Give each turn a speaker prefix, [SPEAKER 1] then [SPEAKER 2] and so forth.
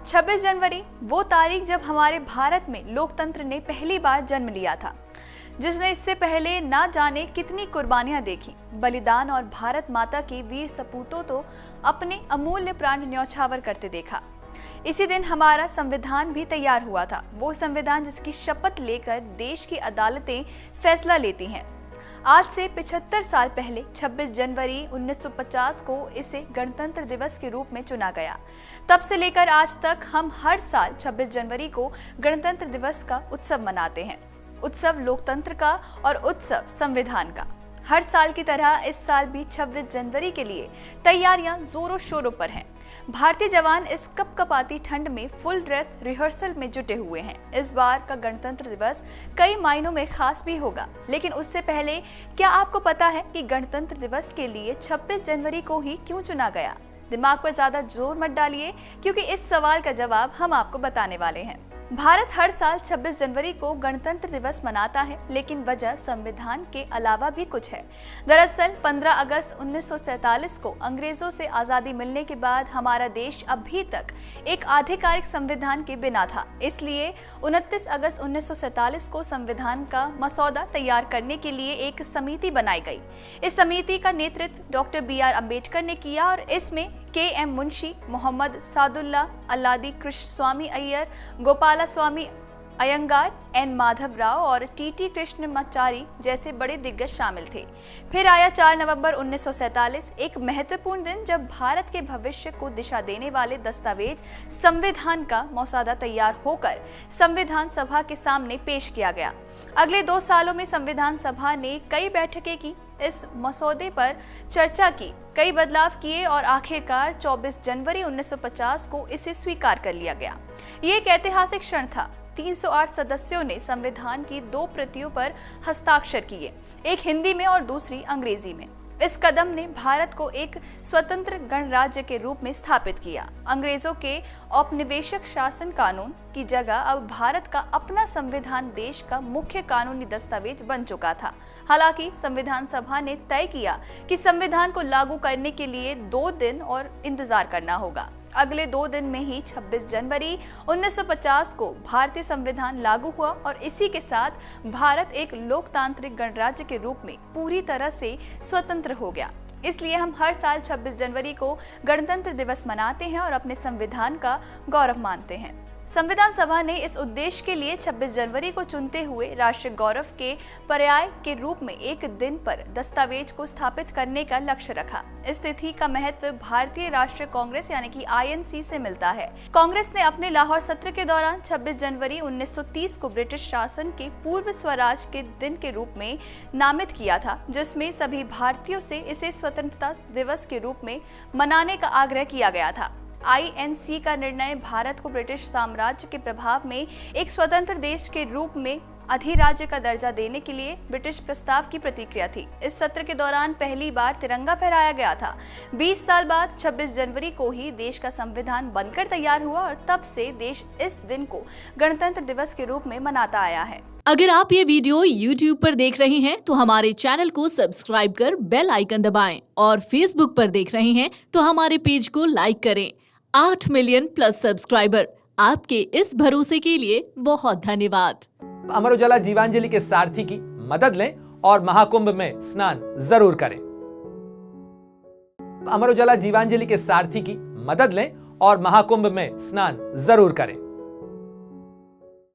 [SPEAKER 1] 26 जनवरी वो तारीख जब हमारे भारत में लोकतंत्र ने पहली बार जन्म लिया था, जिसने इससे पहले ना जाने कितनी कुर्बानियां देखी, बलिदान और भारत माता के वीर सपूतों तो अपने अमूल्य प्राण न्यौछावर करते देखा। इसी दिन हमारा संविधान भी तैयार हुआ था, वो संविधान जिसकी शपथ लेकर देश की अदालतें फैसला लेती हैं। आज से 75 साल पहले 26 जनवरी 1950 को इसे गणतंत्र दिवस के रूप में चुना गया। तब से लेकर आज तक हम हर साल 26 जनवरी को गणतंत्र दिवस का उत्सव मनाते हैं। उत्सव लोकतंत्र का और उत्सव संविधान का। हर साल की तरह इस साल भी 26 जनवरी के लिए तैयारियां जोरों शोरों पर हैं। भारतीय जवान इस कपकपाती ठंड में फुल ड्रेस रिहर्सल में जुटे हुए हैं। इस बार का गणतंत्र दिवस कई मायनों में खास भी होगा, लेकिन उससे पहले क्या आपको पता है कि गणतंत्र दिवस के लिए 26 जनवरी को ही क्यों चुना गया? दिमाग पर ज्यादा जोर मत डालिए, क्योंकि इस सवाल का जवाब हम आपको बताने वाले हैं। भारत हर साल 26 जनवरी को गणतंत्र दिवस मनाता है, लेकिन वजह संविधान के अलावा भी कुछ है। दरअसल 15 अगस्त 1947 को अंग्रेजों से आज़ादी मिलने के बाद हमारा देश अभी तक एक आधिकारिक संविधान के बिना था। इसलिए 29 अगस्त 1947 को संविधान का मसौदा तैयार करने के लिए एक समिति बनाई गई। इस समिति का नेतृत्व डॉक्टर BR अम्बेडकर ने किया और इसमें KM मुंशी, मोहम्मद सादुल्ला, अल्लादी कृष्ण स्वामी अय्यर, गोपाला स्वामी अयंगार, N माधव राव और TT कृष्णमाचारी जैसे बड़े दिग्गज शामिल थे। फिर आया 4 नवंबर 1947, एक महत्वपूर्ण दिन जब भारत के भविष्य को दिशा देने वाले दस्तावेज संविधान का मसौदा तैयार होकर संविधान सभा के सामने पेश किया गया। अगले 2 सालों में संविधान सभा ने कई बैठकें की, इस मसौदे पर चर्चा की, कई बदलाव किए और आखिरकार 24 जनवरी 1950 को इसे स्वीकार कर लिया गया। ये एक ऐतिहासिक क्षण था। 308 सदस्यों ने संविधान की 2 प्रतियों पर हस्ताक्षर किए, एक हिंदी में और दूसरी अंग्रेजी में। इस कदम ने भारत को एक स्वतंत्र गणराज्य के रूप में स्थापित किया। अंग्रेजों के औपनिवेशिक शासन कानून की जगह अब भारत का अपना संविधान देश का मुख्य कानूनी दस्तावेज बन चुका था। हालांकि संविधान सभा ने तय किया कि संविधान को लागू करने के लिए 2 दिन और इंतजार करना होगा। अगले 2 दिन में ही 26 जनवरी 1950 को भारतीय संविधान लागू हुआ और इसी के साथ भारत एक लोकतांत्रिक गणराज्य के रूप में पूरी तरह से स्वतंत्र हो गया। इसलिए हम हर साल 26 जनवरी को गणतंत्र दिवस मनाते हैं और अपने संविधान का गौरव मानते हैं। संविधान सभा ने इस उद्देश्य के लिए 26 जनवरी को चुनते हुए राष्ट्रीय गौरव के पर्याय के रूप में एक दिन पर दस्तावेज को स्थापित करने का लक्ष्य रखा। इस तिथि का महत्व भारतीय राष्ट्रीय कांग्रेस यानी कि INC से मिलता है। कांग्रेस ने अपने लाहौर सत्र के दौरान 26 जनवरी 1930 को ब्रिटिश शासन के पूर्व स्वराज के दिन के रूप में नामित किया था, जिसमें सभी भारतीयों से इसे स्वतंत्रता दिवस के रूप में मनाने का आग्रह किया गया था। INC का निर्णय भारत को ब्रिटिश साम्राज्य के प्रभाव में एक स्वतंत्र देश के रूप में अधिराज्य का दर्जा देने के लिए ब्रिटिश प्रस्ताव की प्रतिक्रिया थी। इस सत्र के दौरान पहली बार तिरंगा फहराया गया था। 20 साल बाद 26 जनवरी को ही देश का संविधान बनकर तैयार हुआ और तब से देश इस दिन को गणतंत्र दिवस के रूप में मनाता आया है।
[SPEAKER 2] अगर आप ये वीडियो YouTube पर देख रहे हैं तो हमारे चैनल को सब्सक्राइब कर बेल आइकन दबाएं और Facebook पर देख रहे हैं तो हमारे पेज को लाइक करें। 8 मिलियन प्लस सब्सक्राइबर, आपके इस भरोसे के लिए बहुत धन्यवाद।
[SPEAKER 3] अमर उजाला जीवांजलि के सारथी की मदद लें और महाकुंभ में स्नान जरूर करें। अमर उजाला जीवांजलि के सारथी की मदद लें और महाकुंभ में स्नान जरूर करें।